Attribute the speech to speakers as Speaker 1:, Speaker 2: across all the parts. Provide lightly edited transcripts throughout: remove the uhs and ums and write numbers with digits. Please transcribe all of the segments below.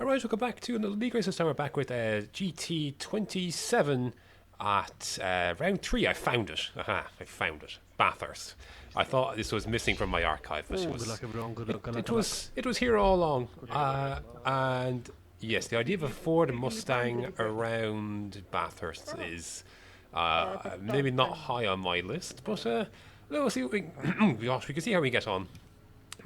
Speaker 1: Alright, welcome back to another league race. This time we're back with GT27 at round 3. I found it. Aha, I found it. Bathurst. I thought this was missing from my archive, but it was here all along. And yes, the idea of a Ford Mustang around Bathurst is maybe not high on my list, but we'll see what we gosh, we can see how we get on.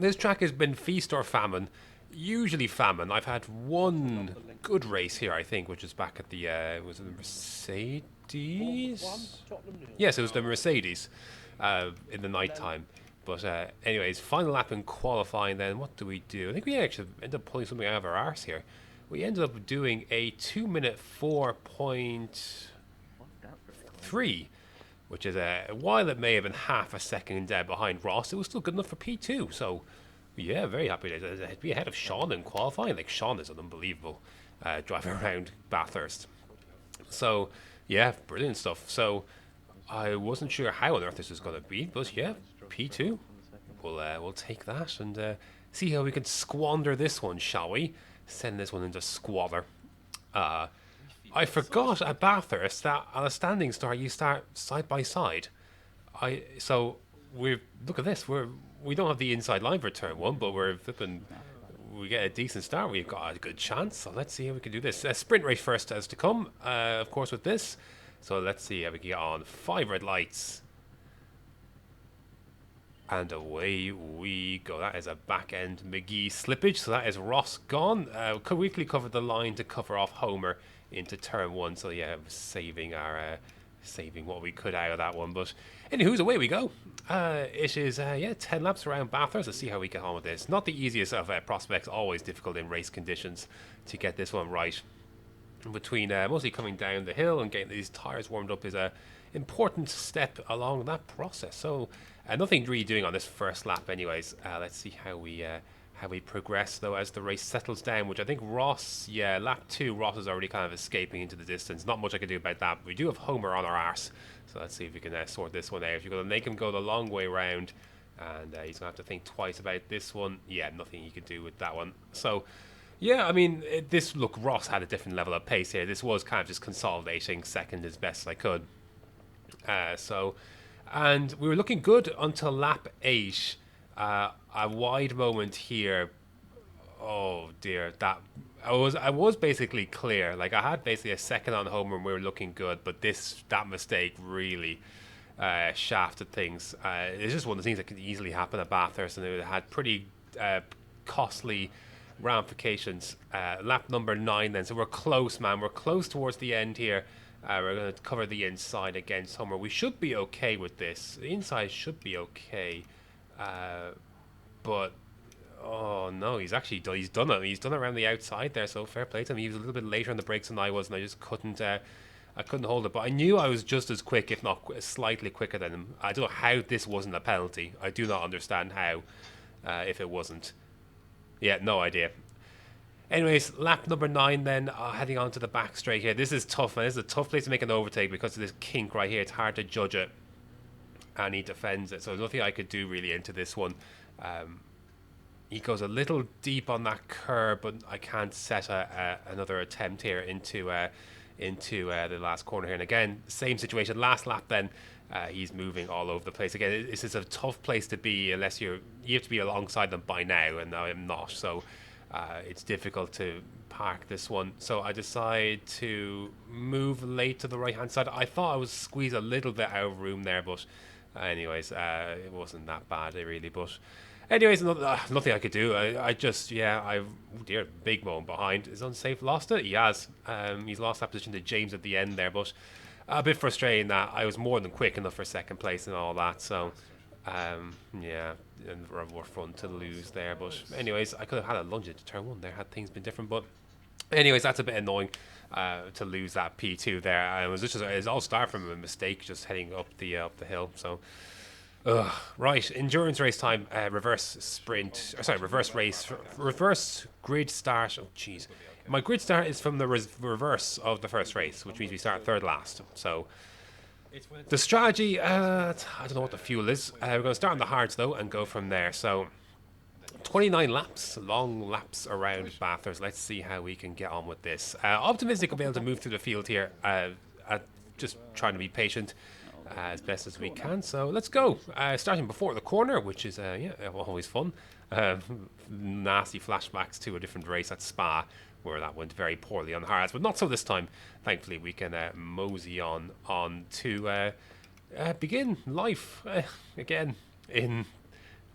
Speaker 1: This track has been feast or famine. Usually famine. I've had one good race here, I think, which is back at the was it the Mercedes? Yes, it was the Mercedes in the night time. But anyways, final lap in qualifying. Then what do we do? I think we actually ended up pulling something out of our arse here. We ended up doing a 2-minute 4.3, which is while it may have been half a second behind Ross, it was still good enough for P2. So. Yeah, very happy to be ahead of Sean in qualifying. Like, Sean is an unbelievable driver around Bathurst. So, yeah, brilliant stuff. So, I wasn't sure how on earth this was going to be, but yeah, P2. We'll take that and see how we can squander this one, shall we? Send this one into squalor. I forgot at Bathurst that at a standing start you start side by side. Look at this. We don't have the inside line for turn 1, but we get a decent start. We've got a good chance. So let's see how we can do this. Sprint race first has to come, of course, with this. So let's see how we can get on. 5 red lights. And away we go. That is a back end McGee slippage. So that is Ross gone. Quickly covered the line to cover off Homer into turn 1. So yeah, saving what we could out of that one. But anywho's, away we go. It is 10 laps around Bathurst. Let's see how we get on with this. Not the easiest of prospects. Always difficult in race conditions to get this one right. Between mostly coming down the hill and getting these tyres warmed up is a important step along that process. So nothing really doing on this first lap anyways. Let's see how we progress though as the race settles down, which I think Ross, lap 2, Ross is already kind of escaping into the distance. Not much I can do about that, but we do have Homer on our arse. So let's see if we can sort this one out. If you're going to make him go the long way round, and he's going to have to think twice about this one. Yeah, nothing he can do with that one. So, yeah, I mean, Ross had a different level of pace here. This was kind of just consolidating second as best I could. And we were looking good until lap 8. A wide moment here. Oh dear, that I was basically clear. Like, I had basically a second on Homer and we were looking good, but that mistake really shafted things. It's just one of the things that could easily happen at Bathurst, and it had pretty costly ramifications. Lap number 9 then, so we're close, man. We're close towards the end here. We're going to cover the inside against Homer. We should be okay with this. The inside should be okay. But oh no, he's done it. He's done it around the outside there, so fair play to him. He was a little bit later on the brakes than I was, and I just couldn't hold it. But I knew I was just as quick, if not slightly quicker than him. I don't know how this wasn't a penalty. I do not understand how, if it wasn't. Yeah, no idea. Anyways, lap number 9 then, heading on to the back straight here. This is tough, man. This is a tough place to make an overtake because of this kink right here. It's hard to judge it. And he defends it, so there's nothing I could do really into this one. He goes a little deep on that curb, but I can't set another attempt here into the last corner here. And again, same situation. Last lap then, he's moving all over the place. Again, this is a tough place to be unless you have to be alongside them by now, and I am not. So it's difficult to park this one. So I decide to move late to the right-hand side. I thought I was squeezed a little bit out of room there, but anyways, it wasn't that bad really. But anyways, nothing I could do. Big moment behind. Is unsafe, lost it? He has. He's lost that position to James at the end there, but a bit frustrating that I was more than quick enough for second place and all that. So, and we're fun to lose there. But anyways, I could have had a lunge into turn 1 there had things been different. But anyways, that's a bit annoying to lose that P2 there. It was all start from a mistake just heading up the hill. So. Right, endurance race time, reverse grid start. Oh, jeez. My grid start is from the reverse of the first race, which means we start third last. So, the strategy, I don't know what the fuel is. We're going to start on the hards, though, and go from there. So, 29 laps, long laps around Bathurst. Let's see how we can get on with this. Optimistic we'll be able to move through the field here. Just trying to be patient as best as we can. So let's go. Starting before the corner, which is yeah, always fun. Nasty flashbacks to a different race at Spa, where that went very poorly on hards, but not so this time. Thankfully, we can mosey on to begin life again in.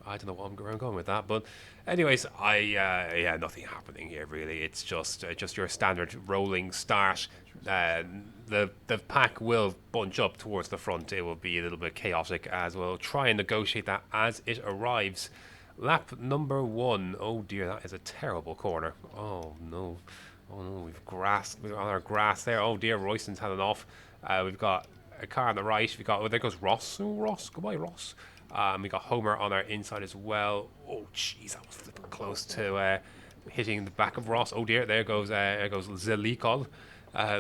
Speaker 1: I don't know where I'm going with that, but anyways, yeah, nothing happening here really. It's just your standard rolling start. The pack will bunch up towards the front. It will be a little bit chaotic as we'll try and negotiate that as it arrives. Lap number 1. Oh dear, that is a terrible corner. Oh no, we're on our grass there. Oh dear, Royston's had it off. We've got a car on the right. We got there goes Ross. Oh Ross, goodbye Ross. We got Homer on our inside as well. Oh, jeez, that was flipping close to hitting the back of Ross. Oh dear, there goes Zelikol.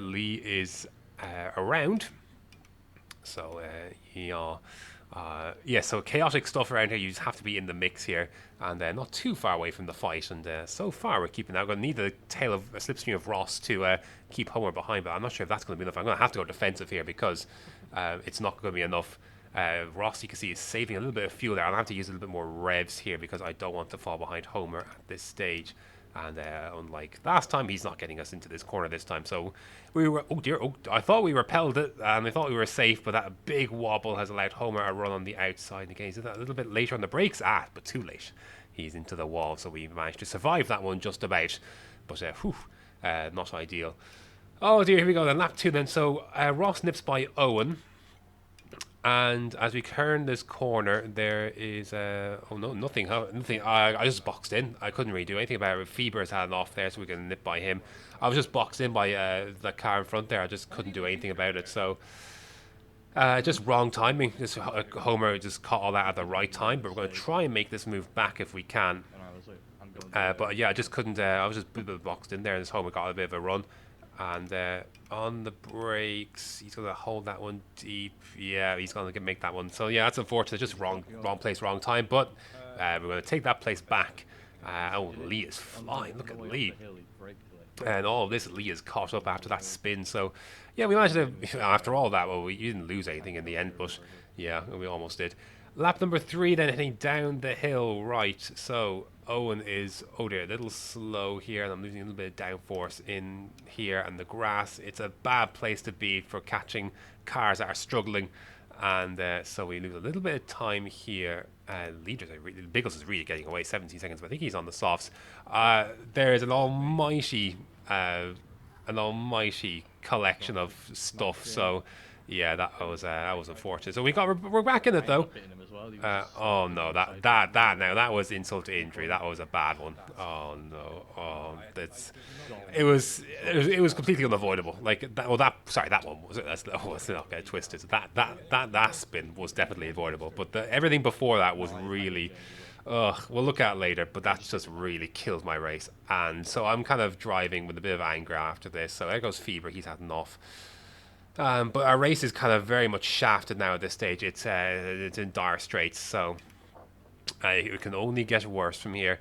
Speaker 1: Lee is around. So yeah, so chaotic stuff around here. You just have to be in the mix here, and not too far away from the fight. And so far we're keeping that. I'm going to need the tail of a slipstream of Ross to keep Homer behind, but I'm not sure if that's going to be enough. I'm going to have to go defensive here because it's not going to be enough. Ross, you can see, is saving a little bit of fuel there. I'll have to use a little bit more revs here because I don't want to fall behind Homer at this stage. And unlike last time, he's not getting us into this corner this time. So we were, oh dear, I thought we repelled it and I thought we were safe, but that big wobble has allowed Homer a run on the outside. Again, he's that a little bit later on the brakes, but too late. He's into the wall, so we managed to survive that one just about. But not ideal. Oh dear, here we go then, lap 2 then. So Ross nips by Owen. And as we turn this corner, there is oh no, nothing. I just boxed in. I couldn't really do anything about it. Feber's had it off there, so we can nip by him. I was just boxed in by the car in front there. I just couldn't do anything about it. So just wrong timing. Just Homer just caught all that at the right time. But we're going to try and make this move back if we can. But yeah, I just couldn't. I was just a bit boxed in there, and this Homer got a bit of a run. And on the brakes, he's going to hold that one deep. Yeah, he's going to make that one. So yeah, that's unfortunate. Just wrong place, wrong time. But we're going to take that place back. Oh, Lee is flying. Look at Lee. And all of this, Lee is caught up after that spin. So yeah, we managed to, after all that, well, we didn't lose anything in the end. But yeah, we almost did. Lap number 3, then heading down the hill, right. So Owen is, oh dear, a little slow here, and I'm losing a little bit of downforce in here, and the grass, it's a bad place to be for catching cars that are struggling, and so we lose a little bit of time here. Leaders, Biggles is really getting away, 17 seconds, but I think he's on the softs. There is an almighty collection of stuff, so yeah, that was unfortunate. So we're back in it though. Oh no, that was insult to injury. That was a bad one. Oh no, it was completely unavoidable. Like that. Well, that one was it. Let's not get twisted. That spin was definitely avoidable. But everything before that was really. We'll look at it later, but that's just really killed my race. And so I'm kind of driving with a bit of anger after this. So there goes Fever. He's had enough. But our race is kind of very much shafted now at this stage. It's in dire straits, so it can only get worse from here.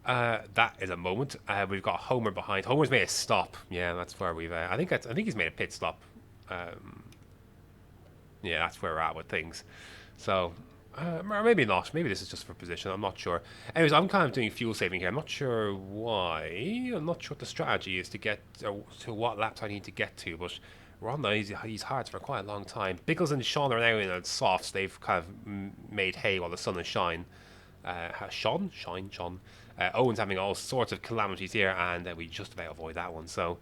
Speaker 1: That is a moment. We've got Homer behind. Homer's made a stop. Yeah, that's where we've. I think he's made a pit stop. Yeah, that's where we're at with things. So, or maybe not. Maybe this is just for position. I'm not sure. Anyways, I'm kind of doing fuel saving here. I'm not sure why. I'm not sure what the strategy is to get to what laps I need to get to, but. We're on these hards for quite a long time. Bickles and Sean are now in the softs. They've kind of made hay while the sun is shine. Sean. Owen's having all sorts of calamities here, and we just about avoid that one. So,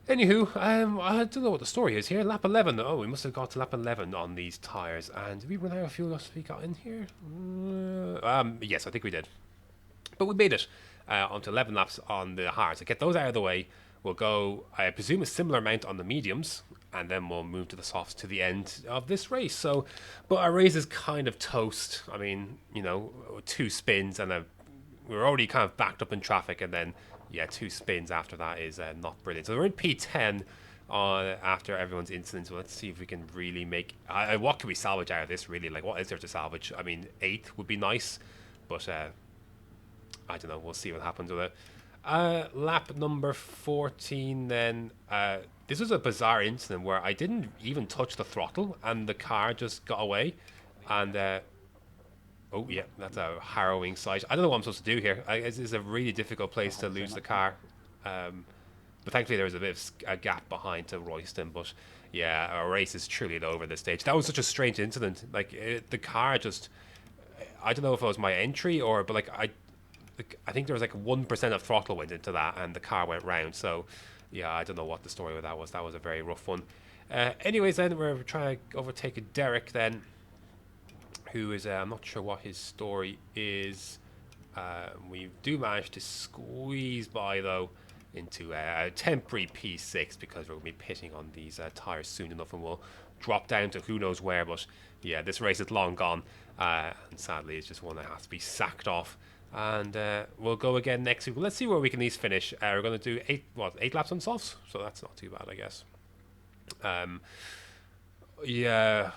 Speaker 1: anywho, I don't know what the story is here. Lap 11. Oh, we must have got to lap 11 on these tyres. And did we run out of fuel as we got in here? Yes, I think we did. But we made it onto 11 laps on the hards. To get those out of the way, we'll go, I presume, a similar amount on the mediums, and then we'll move to the softs to the end of this race. So, but our race is kind of toast. I mean, 2 spins, and we're already kind of backed up in traffic, and then, yeah, 2 spins after that is not brilliant. So we're in P10 after everyone's incidents. So let's see if we can really make... what can we salvage out of this, really? Like, what is there to salvage? I mean, 8th would be nice, but... I don't know. We'll see what happens with it. Lap number 14 then. This was a bizarre incident where I didn't even touch the throttle and the car just got away. And, oh yeah, that's a harrowing sight. I don't know what I'm supposed to do here. This is a really difficult place to lose the car. But thankfully there was a bit of a gap behind to Royston. But yeah, our race is truly over at this stage. That was such a strange incident. Like, the car just... I don't know if it was my entry or... But, like, I think there was like 1% of throttle went into that and the car went round. So yeah, I don't know what the story with that was. That was a very rough one. Anyways, then we're trying to overtake Derek then, who is, I'm not sure what his story is. We do manage to squeeze by though into a temporary P6 because we're going to be pitting on these tyres soon enough and we'll drop down to who knows where. But yeah, this race is long gone and sadly it's just one that has to be sacked off. And we'll go again next week. Let's see where we can at least finish. We're going to do 8 laps on softs, so that's not too bad, I guess. Yeah.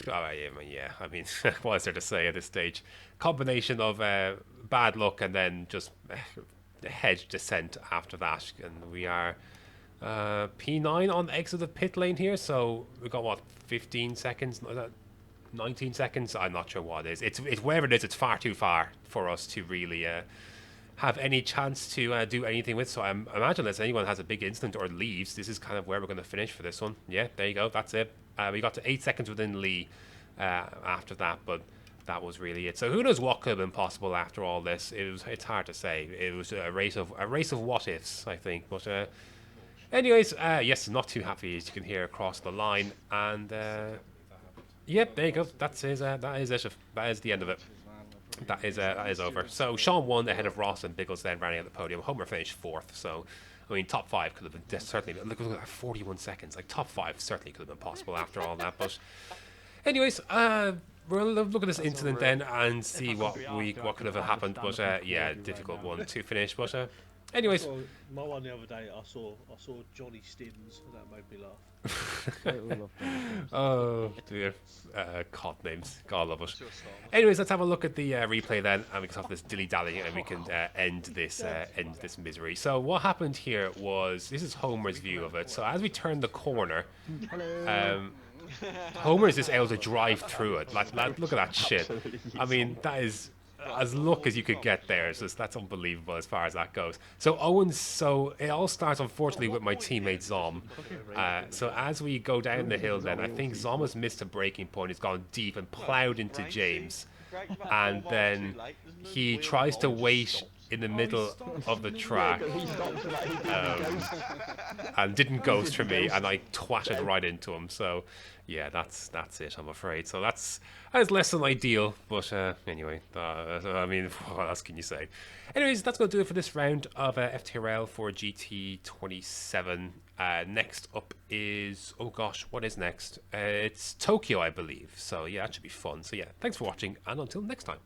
Speaker 1: Yeah. I mean, what is there to say at this stage? Combination of bad luck and then just hedge descent after that. And we are P9 on the exit of pit lane here, so we've got, what, 15 seconds? 19 seconds. I'm not sure what it is. It's wherever it is, it's far too far for us to really have any chance to do anything with. So I imagine unless anyone has a big incident or leaves, this is kind of where we're going to finish for this one. Yeah, there you go. That's it. We got to 8 seconds within Lee after that, but that was really it. So who knows what could have been possible after all this? It's hard to say. It was a race of what ifs, I think. But anyways, yes, not too happy as you can hear across the line. And yep, there you go. That is it. That is the end of it. That is over. So Sean won ahead of Ross and Biggles then running at the podium. Homer finished 4th. So I mean, top 5 could have been certainly. Look at that, 41 seconds. Like top 5 certainly could have been possible after all that. But anyways, we'll look at this incident then and see what could have happened. But yeah, difficult one to finish. But anyways,
Speaker 2: my one the other day, I saw Johnny Stins, and that made me laugh.
Speaker 1: Oh dear, COD names, God love it. Anyways, let's have a look at the replay then, and we can stop this dilly dally, and we can end this misery. So what happened here was, this is Homer's view of it. So as we turn the corner, Homer is just able to drive through it. Like look at that shit. I mean, that is as luck as you could get there. So that's unbelievable as far as that goes. So so it all starts unfortunately with my teammate Zom. So as we go down the hill then, I think Zom has missed a braking point. He's gone deep and ploughed into James. And then he tries to wait in the middle of the track and didn't ghost for me, and I twatted right into him. So yeah, that's it, I'm afraid. So that's less than ideal, but anyway, I mean, what else can you say? Anyways, that's going to do it for this round of FTRL for GT27. Next up is, oh gosh, what is next? It's Tokyo, I believe. So yeah, that should be fun. So yeah, thanks for watching, and until next time.